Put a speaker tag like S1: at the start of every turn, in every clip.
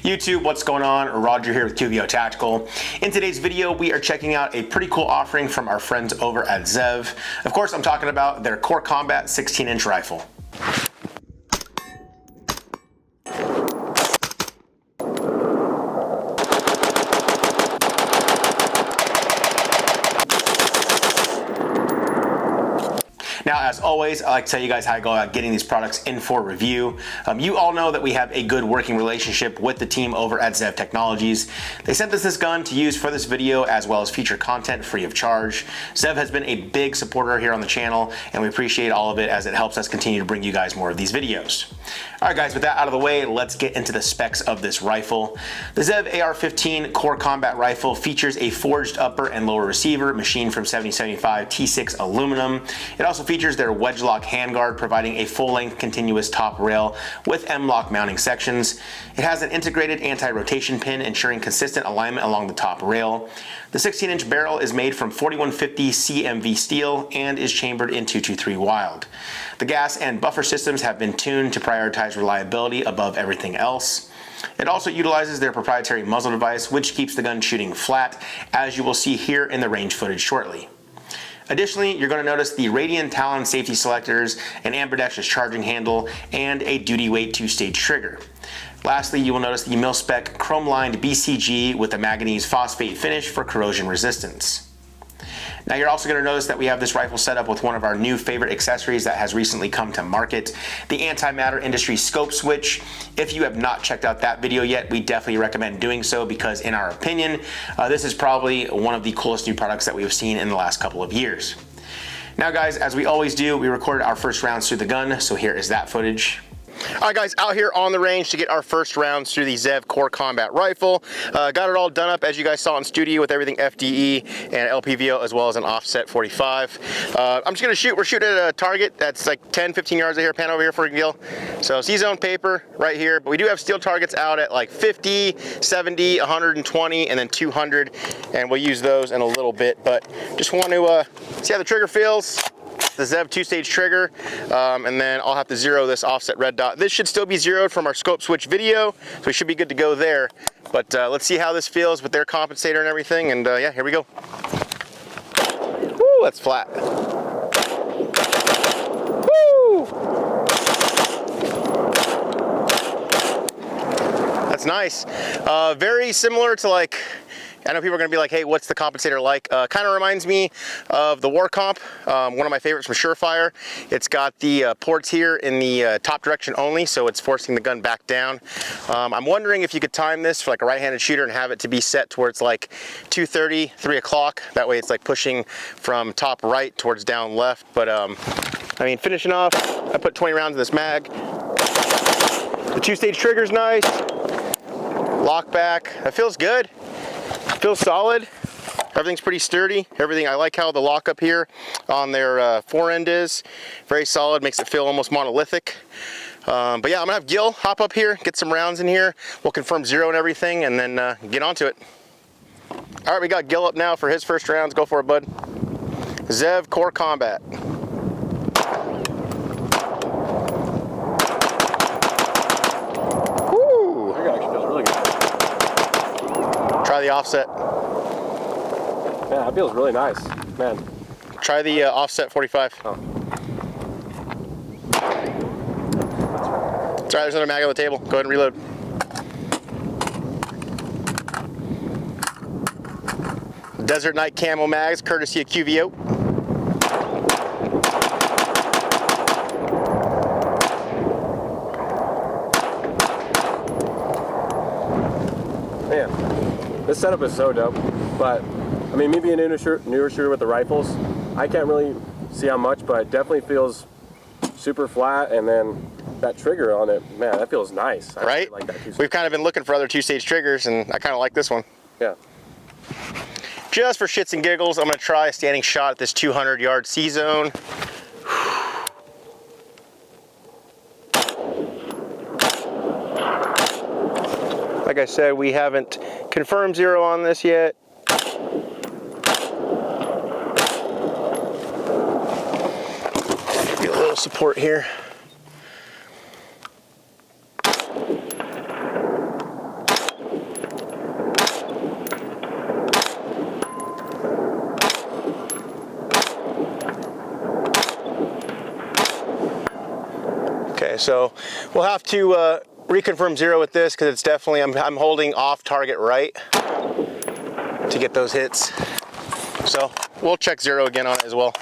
S1: YouTube, what's going on? Roger here with QVO Tactical. In today's video, we are checking out a pretty cool offering from our friends over at ZEV. Of course, I'm talking about their Core Combat 16-inch rifle. Now, as always, I like to tell you guys how I go about getting these products in for review. You all know that we have a good working relationship with the team over at ZEV Technologies. They sent us this gun to use for this video as well as feature content free of charge. ZEV has been a big supporter here on the channel, and we appreciate all of it as it helps us continue to bring you guys more of these videos. All right, guys, with that out of the way, let's get into the specs of this rifle. The ZEV AR-15 Core Combat Rifle features a forged upper and lower receiver machined from 7075 T6 aluminum. It also features their wedge lock handguard, providing a full-length continuous top rail with M-lock mounting sections. It has an integrated anti-rotation pin, ensuring consistent alignment along the top rail. The 16-inch barrel is made from 4150 CMV steel and is chambered in 223 Wild. The gas and buffer systems have been tuned to prioritize reliability above everything else. It also utilizes their proprietary muzzle device, which keeps the gun shooting flat, as you will see here in the range footage shortly. Additionally, you're going to notice the Radian Talon safety selectors, an ambidextrous charging handle, and a duty weight 2-stage trigger. Lastly, you will notice the mil-spec chrome-lined BCG with a manganese phosphate finish for corrosion resistance. Now, you're also going to notice that we have this rifle set up with one of our new favorite accessories that has recently come to market, the Antimatter Industry ScopeSwitch. If you have not checked out that video yet, we definitely recommend doing so because, in our opinion, this is probably one of the coolest new products that we have seen in the last couple of years. Now, guys, as we always do, we recorded our first rounds through the gun, so here is that footage. All right, guys, out here on the range to get our first rounds through the ZEV Core Combat Rifle. Got it all done up, as you guys saw in studio, with everything FDE and LPVO, as well as an offset 45. I'm just gonna shoot. We're shooting at a target that's like 10, 15 yards here. Pan over here for a Gil. So C-zone paper right here, but we do have steel targets out at like 50, 70, 120, and then 200, and we'll use those in a little bit. But just want to see how the trigger feels. The ZEV 2-stage trigger, and then I'll have to zero this offset red dot. This should still be zeroed from our ScopeSwitch video, so we should be good to go there. But let's see how this feels with their compensator and everything, and yeah, here we go. Woo, that's flat. Woo! That's nice. Very similar to, like, I know people are going to be like, hey, what's the compensator like? Kind of reminds me of the War Comp, one of my favorites from Surefire. It's got the ports here in the top direction only, so it's forcing the gun back down. I'm wondering if you could time this for like a right-handed shooter and have it to be set towards like 2:30, 3 o'clock. That way it's like pushing from top right towards down left. But I mean, finishing off, I put 20 rounds in this mag. The 2-stage trigger's nice. Lock back, that feels good. Feels solid. Everything's pretty sturdy. Everything, I like how the lockup here on their fore end is very solid, makes it feel almost monolithic. But yeah, I'm gonna have Gil hop up here, get some rounds in here. We'll confirm zero and everything, and then get onto it. All right, we got Gil up now for his first rounds. Go for it, bud. ZEV Core Combat. Woo! That actually feels really good. Try the offset.
S2: Yeah, that feels really nice, man.
S1: Try the offset 45.
S2: Oh.
S1: It's all right, there's another mag on the table. Go ahead and reload. Desert Night Camo mags, courtesy of QVO.
S2: Man, this setup is so dope, but I mean, me being a newer shooter with the rifles, I can't really see how much, but it definitely feels super flat, and then that trigger on it, man, that feels nice.
S1: Right?
S2: Really like that
S1: We've kind of been looking for other 2-stage triggers, and I kind of like this one.
S2: Yeah.
S1: Just for shits and giggles, I'm gonna try a standing shot at this 200-yard C-zone. Like I said, we haven't confirmed zero on this yet. Get a little support here. Okay, so we'll have to reconfirm zero with this because it's definitely, I'm holding off target right to get those hits. So we'll check zero again on it as well.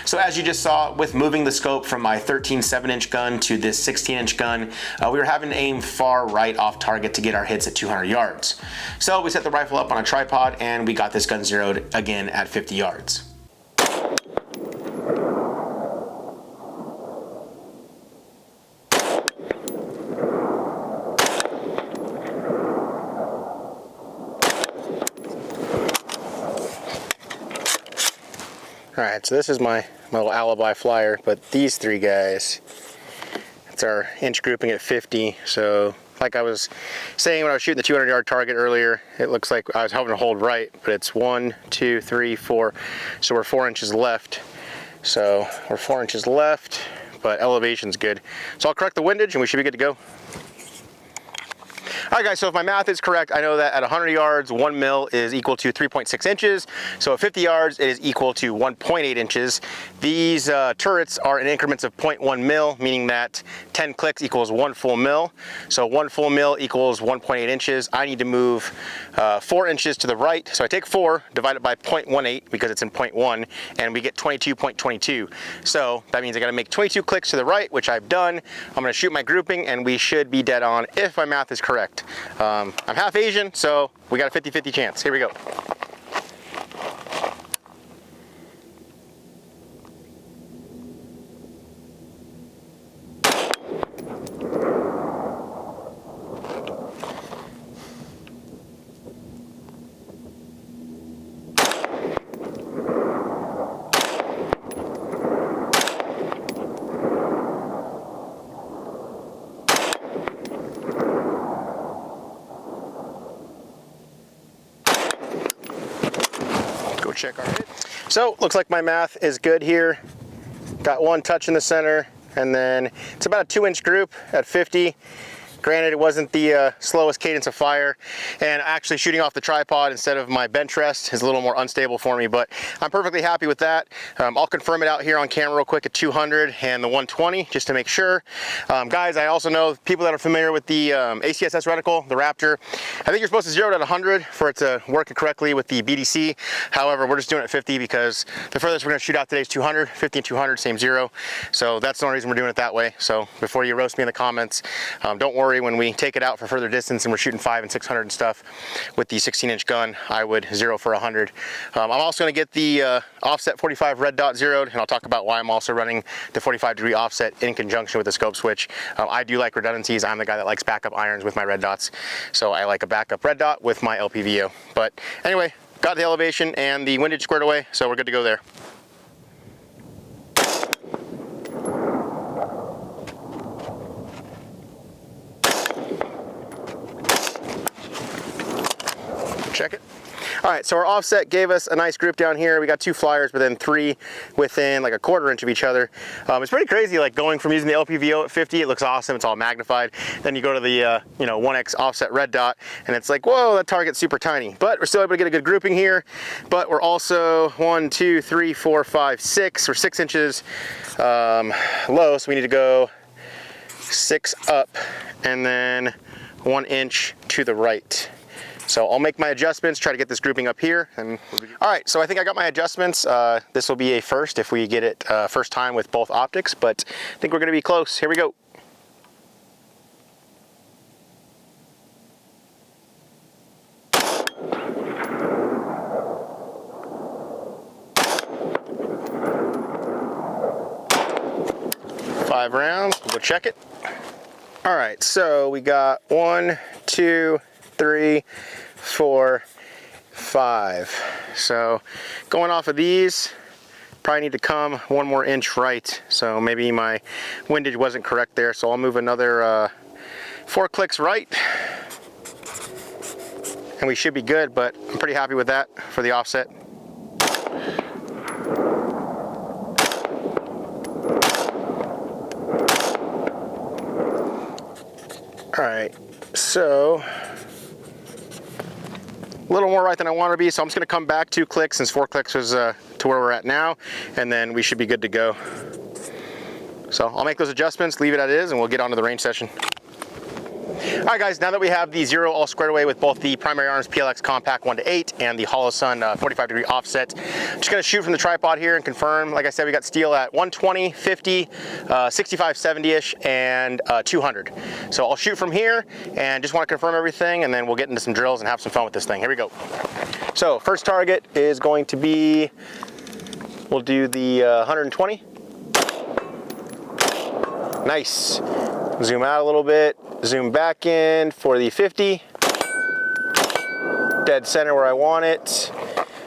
S1: So as you just saw, with moving the scope from my 13 7-inch gun to this 16-inch gun, we were having to aim far right off target to get our hits at 200 yards. So we set the rifle up on a tripod and we got this gun zeroed again at 50 yards. All right, so this is my little alibi flyer, but these three guys, it's our inch grouping at 50. So like I was saying when I was shooting the 200-yard target earlier, it looks like I was having to hold right, but it's 1, 2, 3, 4. So we're 4 inches left. So we're 4 inches left, but elevation's good. So I'll correct the windage and we should be good to go. All right guys, so if my math is correct, I know that at 100 yards, 1 mil is equal to 3.6 inches. So at 50 yards, it is equal to 1.8 inches. These turrets are in increments of 0.1 mil, meaning that 10 clicks equals 1 full mil. So 1 full mil equals 1.8 inches. I need to move 4 inches to the right. So I take 4, divide it by 0.18 because it's in 0.1, and we get 22.22. So that means I gotta make 22 clicks to the right, which I've done. I'm gonna shoot my grouping and we should be dead on if my math is correct. I'm half Asian, so we got a 50-50 chance. Here we go. Check our hit. So looks like my math is good here. Got 1 touch in the center, and then it's about a 2-inch group at 50. Granted, it wasn't the slowest cadence of fire, and actually shooting off the tripod instead of my bench rest is a little more unstable for me, but I'm perfectly happy with that. I'll confirm it out here on camera real quick at 200 and the 120 just to make sure. Guys, I also know people that are familiar with the ACSS reticle, the Raptor, I think you're supposed to zero it at 100 for it to work correctly with the BDC. However, we're just doing it at 50 because the furthest we're going to shoot out today is 200, 50 and 200, same zero. So that's the only reason we're doing it that way. So before you roast me in the comments, don't worry. When we take it out for further distance and we're shooting 500 and 600 and stuff with the 16-inch gun, I would zero for 100. I'm also going to get the offset 45 red dot zeroed, and I'll talk about why I'm also running the 45-degree offset in conjunction with the scope switch. I do like redundancies. I'm the guy that likes backup irons with my red dots, so I like a backup red dot with my LPVO. But anyway, got the elevation and the windage squared away, so we're good to go there. Check it. All right, so our offset gave us a nice group down here. We got 2 flyers, but then 3 within like a 1/4 inch of each other. It's pretty crazy, like going from using the LPVO at 50, it looks awesome, it's all magnified. Then you go to the 1x offset red dot, and it's like, whoa, that target's super tiny. But we're still able to get a good grouping here. But we're also 1, 2, 3, 4, 5, 6. We're 6 inches low, so we need to go 6 up and then 1 inch to the right. So I'll make my adjustments, try to get this grouping up here. And all right, so I think I got my adjustments. This will be a first if we get it first time with both optics, but I think we're gonna be close. Here we go. Five rounds, we'll go check it. All right, so we got 1, 2, 3, 4, 5. So going off of these, probably need to come 1 more inch right. So maybe my windage wasn't correct there. So I'll move another 4 clicks right. And we should be good, but I'm pretty happy with that for the offset. All right, so a little more right than I want to be, so I'm just going to come back 2 clicks since 4 clicks was to where we're at now, and then we should be good to go. So I'll make those adjustments, leave it as it is, and we'll get on to the range session. All right, guys, now that we have the Zero all squared away with both the Primary Arms PLX Compact 1:8 and the HoloSun 45-degree offset, I'm just gonna shoot from the tripod here and confirm. Like I said, we got steel at 120, 50, 65, 70-ish, and 200. So I'll shoot from here and just wanna confirm everything, and then we'll get into some drills and have some fun with this thing. Here we go. So first target is going to be, we'll do the 120. Nice. Zoom out a little bit. Zoom back in for the 50. Dead center where I want it.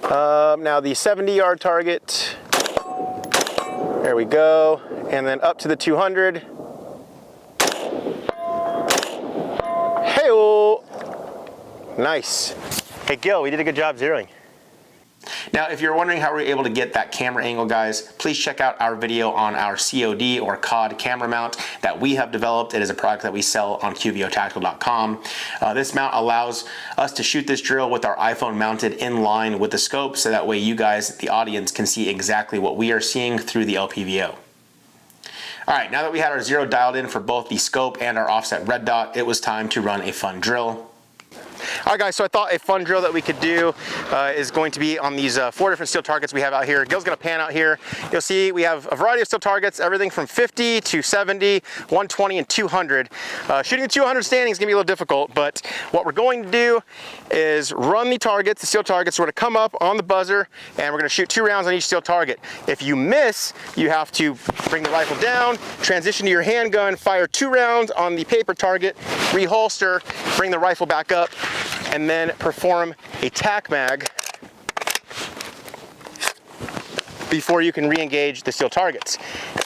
S1: Now the 70-yard target. There we go. And then up to the 200. Hey-oh! Nice. Hey Gil, we did a good job zeroing. Now, if you're wondering how we're able to get that camera angle, guys, please check out our video on our COD or COD camera mount that we have developed. It is a product that we sell on QVOtactical.com. This mount allows us to shoot this drill with our iPhone mounted in line with the scope, so that way you guys, the audience, can see exactly what we are seeing through the LPVO. All right, now that we had our Zero dialed in for both the scope and our offset red dot, it was time to run a fun drill. All right, guys, so I thought a fun drill that we could do is going to be on these 4 different steel targets we have out here. Gil's gonna pan out here. You'll see we have a variety of steel targets, everything from 50 to 70, 120, and 200. Shooting the 200 standing is gonna be a little difficult, but what we're going to do is run the targets, the steel targets. We're gonna come up on the buzzer, and we're gonna shoot 2 rounds on each steel target. If you miss, you have to bring the rifle down, transition to your handgun, fire 2 rounds on the paper target, reholster, bring the rifle back up, and then perform a tack mag before you can re-engage the steel targets.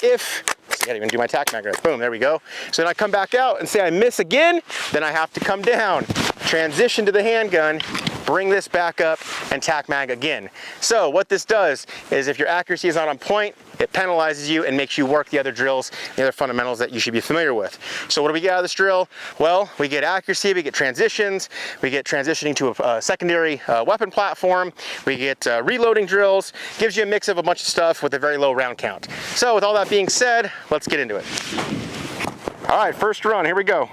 S1: If, see, I didn't even do my tack mag right, boom, there we go. So then I come back out and say I miss again, then I have to come down, transition to the handgun, bring this back up, and tack mag again. So what this does is if your accuracy is not on point, it penalizes you and makes you work the other drills, the other fundamentals that you should be familiar with. So what do we get out of this drill? Well, we get accuracy, we get transitions, we get transitioning to a secondary weapon platform, we get reloading drills, gives you a mix of a bunch of stuff with a very low round count. So with all that being said, let's get into it. All right, first run, here we go.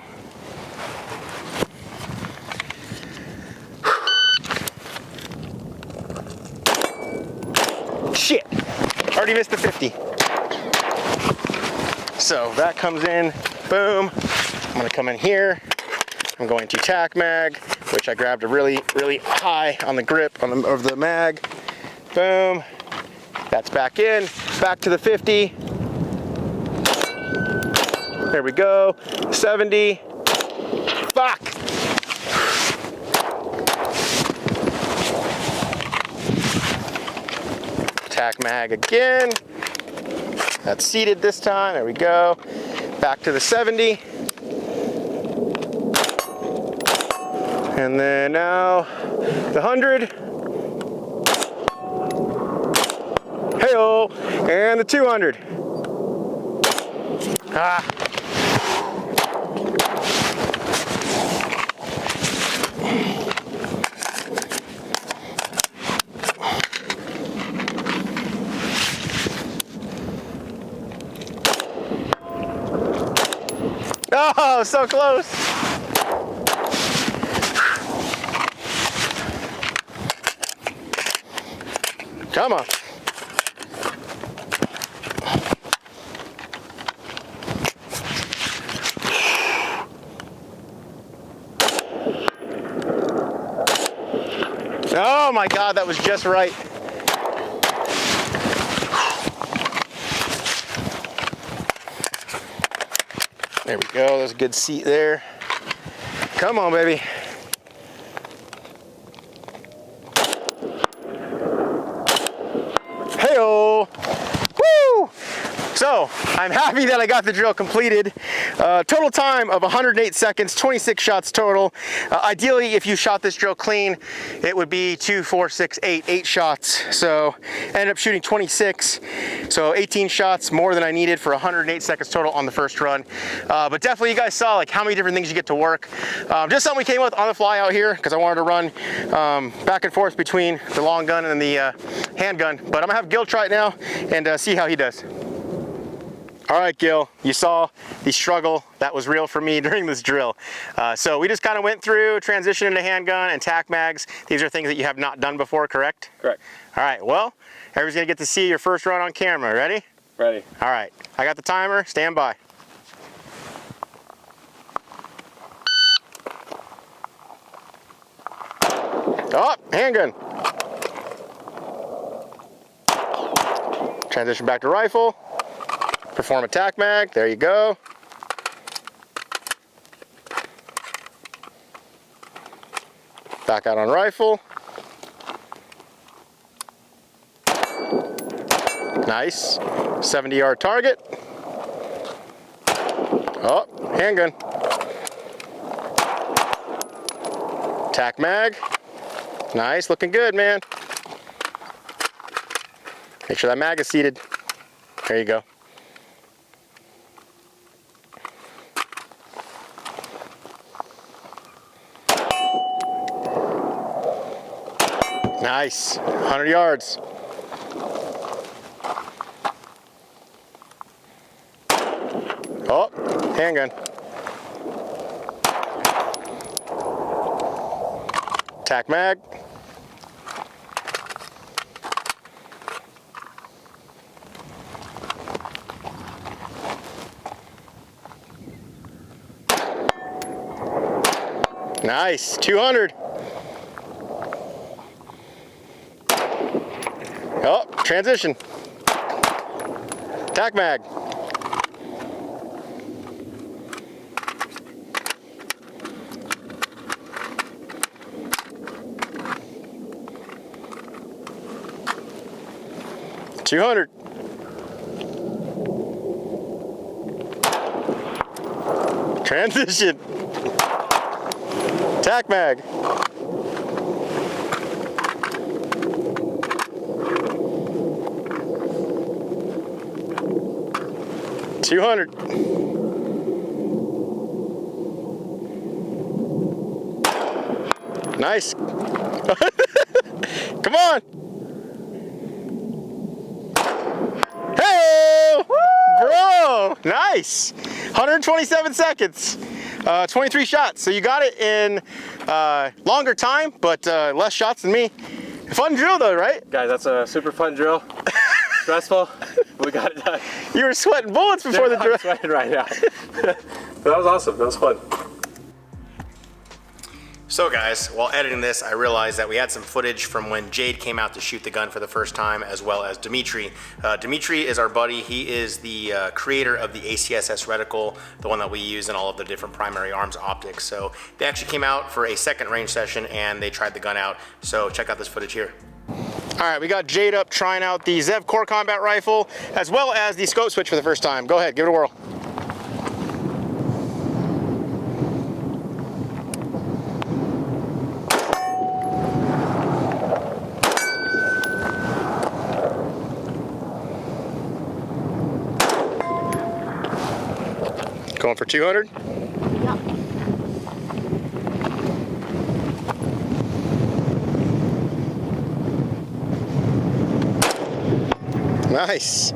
S1: Shit, already missed the 50. So that comes in, boom. I'm gonna come in here. I'm going to tack mag, which I grabbed a really high on the grip of the mag. Boom, that's back in, back to the 50. There we go, 70. Fuck. Tack mag again. That's seated this time. There we go. Back to the 70. And then now the 100. Hey-oh. And the 200. Ah. Oh, so close. Come on. Oh my God, that was just right. There we go, there's a good seat there. Come on, baby. So I'm happy that I got the drill completed. Total time of 108 seconds, 26 shots total. Ideally, if you shot this drill clean, it would be 2, 4, 6, 8 shots. So ended up shooting 26. So 18 shots more than I needed for 108 seconds total on the first run. But definitely you guys saw like how many different things you get to work. Just something we came up with on the fly out here because I wanted to run back and forth between the long gun and the handgun. But I'm gonna have Gil try it now and see how he does. All right, Gil, you saw the struggle that was real for me during this drill. So we just kind of went through transition into handgun and tac mags. These are things that you have not done before, correct?
S2: Correct.
S1: All right, well, everybody's gonna get to see your first run on camera. Ready?
S2: Ready.
S1: All right, I got the timer, stand by. Oh, handgun. Transition back to rifle. Perform a tac mag, there you go. Back out on rifle. Nice, 70-yard target. Oh, handgun. Tac mag. Nice, looking good, man. Make sure that mag is seated. There you go. Nice, 100 yards. Oh, handgun. Tac mag. Nice, 200. Oh, transition. Tac mag. $200. Transition. Tac mag. $200. Nice. Come on. Hey, bro. Nice. 127 seconds. 23 shots. So you got it in longer time, but less shots than me. Fun drill though, right?
S2: Guys, that's a super fun drill. Stressful, but we got it done.
S1: You were sweating bullets before the drill.
S2: I'm sweating right now. That was awesome. That was fun.
S1: So guys, while editing this, I realized that we had some footage from when Jade came out to shoot the gun for the first time, as well as Dimitri. Dimitri is our buddy. He is the creator of the ACSS reticle, the one that we use in all of the different primary arms optics. So they actually came out for a second range session and they tried the gun out. So check out this footage here. All right, we got Jade up trying out the ZEV Core Combat Rifle, as well as the ScopeSwitch for the first time. Go ahead, give it a whirl. Going for 200?
S3: Yeah.
S1: Nice.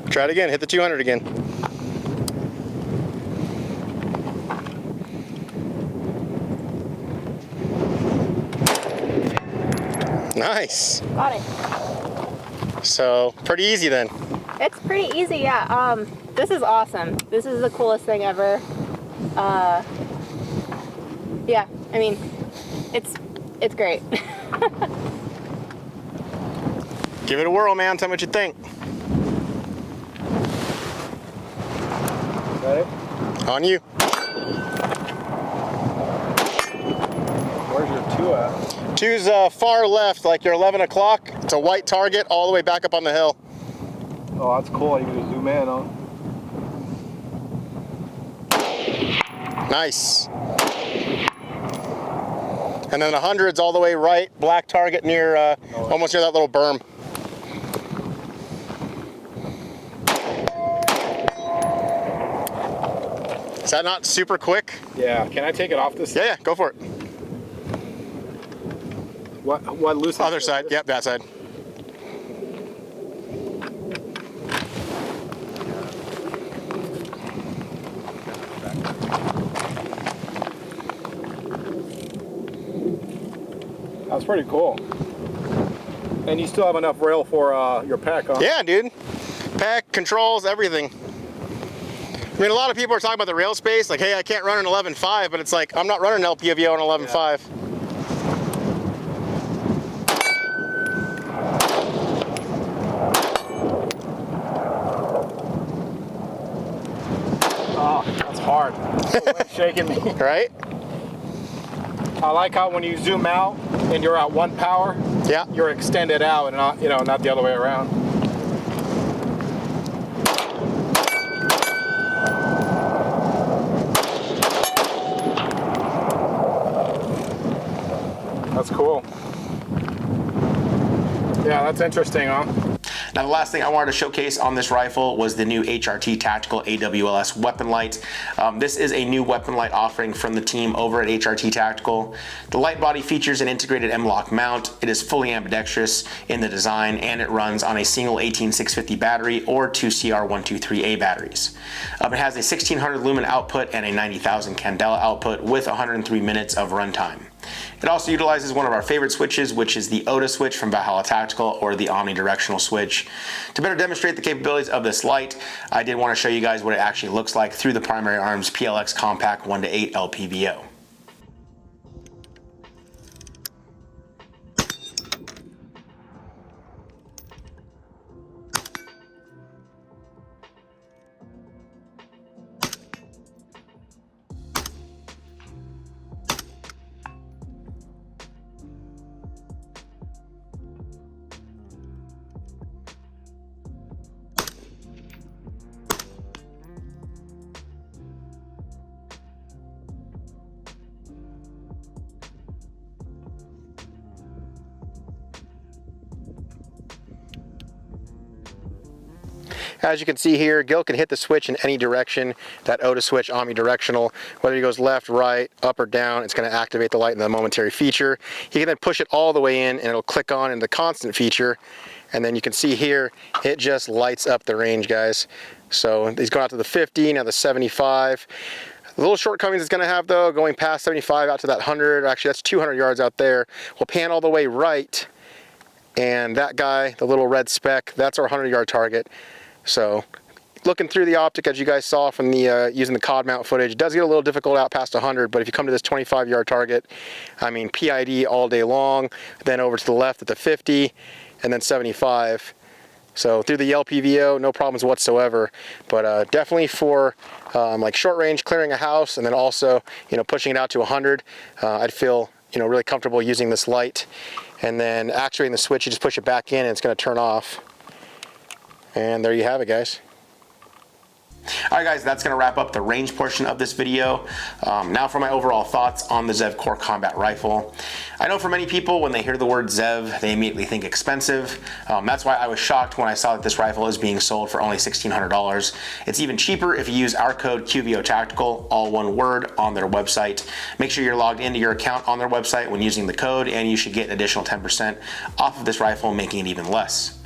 S1: Try it again, hit the 200 again. Nice.
S3: Got it.
S1: So, pretty easy then.
S3: It's pretty easy, yeah. This is awesome. This is the coolest thing ever. Yeah, I mean, it's great.
S1: Give it a whirl, man. Tell me what you think.
S2: Ready?
S1: On you.
S2: Where's your 2 at?
S1: 2's far left, like your 11 o'clock. It's a white target all the way back up on the hill.
S2: Oh, that's cool. You can zoom in, huh?
S1: Nice. And then the 100's all the way right, black target near, almost near that little berm. Is that not super quick?
S2: Yeah. Can I take it off this?
S1: Yeah, go for it.
S2: What loose?
S1: Other side, yep, that side.
S2: That's pretty cool. And you still have enough rail for your pack, huh?
S1: Yeah, dude. Pack, controls, everything. I mean, a lot of people are talking about the rail space, like, hey, I can't run an 11.5, but it's like, I'm not running an LPVO on 11.5.
S2: Oh, that's hard. It's shaking me.
S1: Right?
S2: I like how when you zoom out and you're at 1 power,
S1: Yeah.
S2: you're extended out and not, not the other way around. That's cool. Yeah, that's interesting, huh?
S1: Now, the last thing I wanted to showcase on this rifle was the new HRT Tactical AWLS Weapon Light. This is a new weapon light offering from the team over at HRT Tactical. The light body features an integrated M-LOK mount. It is fully ambidextrous in the design, and it runs on a single 18650 battery or 2 CR123A batteries. It has a 1600 lumen output and a 90,000 candela output with 103 minutes of runtime. It also utilizes one of our favorite switches, which is the AWLS switch from Valhalla Tactical, or the omnidirectional switch. To better demonstrate the capabilities of this light, I did want to show you guys what it actually looks like through the Primary Arms PLX Compact 1-8 LPVO. As you can see here, Gil can hit the switch in any direction. That AWLS switch, omnidirectional, whether he goes left, right, up or down, it's going to activate the light in the momentary feature. He can then push it all the way in and it'll click on in the constant feature. And then you can see here, it just lights up the range, guys. So he's going out to the 50, now the 75. The little shortcomings it's going to have, though, going past 75 out to that 100, actually that's 200 yards out there, will pan all the way right. And that guy, the little red speck, that's our 100-yard target. So looking through the optic, as you guys saw from the using the COD mount footage, it does get a little difficult out past 100, but if you come to this 25-yard target, I mean, PID all day long, then over to the left at the 50, and then 75. So through the LPVO, no problems whatsoever, but definitely for like short range, clearing a house, and then also, pushing it out to 100, I'd feel, really comfortable using this light. And then actuating the switch, you just push it back in and it's going to turn off. And there you have it, guys. All right, guys, that's going to wrap up the range portion of this video. Now for my overall thoughts on the ZEV Core Combat Rifle. I know for many people, when they hear the word ZEV, they immediately think expensive. That's why I was shocked when I saw that this rifle is being sold for only $1,600. It's even cheaper if you use our code QVO Tactical, all one word, on their website. Make sure you're logged into your account on their website when using the code, and you should get an additional 10% off of this rifle, making it even less.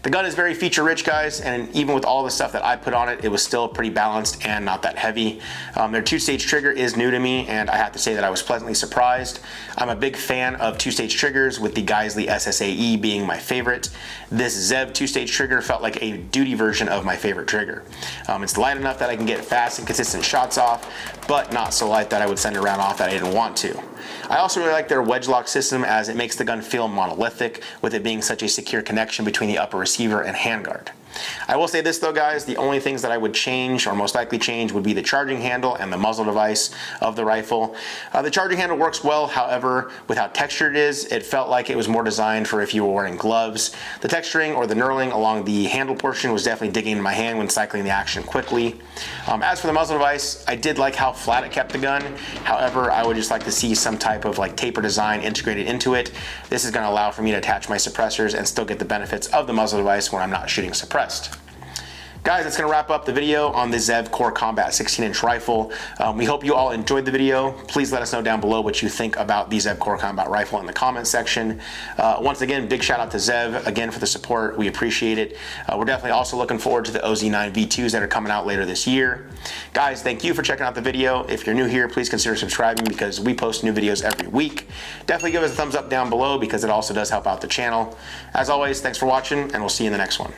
S1: The gun is very feature rich, guys, and even with all the stuff that I put on it, it was still pretty balanced and not that heavy. Their two-stage trigger is new to me, and I have to say that I was pleasantly surprised. I'm a big fan of two-stage triggers, with the Geissele SSAE being my favorite. This ZEV two-stage trigger felt like a duty version of my favorite trigger. It's light enough that I can get fast and consistent shots off, but not so light that I would send a round off that I didn't want to. I also really like their wedge lock system, as it makes the gun feel monolithic, with it being such a secure connection between the upper receiver and handguard. I will say this though, guys, the only things that I would change or most likely change would be the charging handle and the muzzle device of the rifle. The charging handle works well, however, with how textured it is, it felt like it was more designed for if you were wearing gloves. The texturing or the knurling along the handle portion was definitely digging into my hand when cycling the action quickly. As for the muzzle device, I did like how flat it kept the gun. However, I would just like to see some type of like taper design integrated into it. This is going to allow for me to attach my suppressors and still get the benefits of the muzzle device when I'm not shooting suppressed. Guys, that's going to wrap up the video on the ZEV Core Combat 16-inch rifle. We hope you all enjoyed the video. Please let us know down below what you think about the ZEV Core Combat rifle in the comments section. Once again, big shout out to ZEV again for the support. We appreciate it. We're definitely also looking forward to the OZ9 V2s that are coming out later this year. Guys, thank you for checking out the video. If you're new here, please consider subscribing because we post new videos every week. Definitely give us a thumbs up down below because it also does help out the channel. As always, thanks for watching and we'll see you in the next one.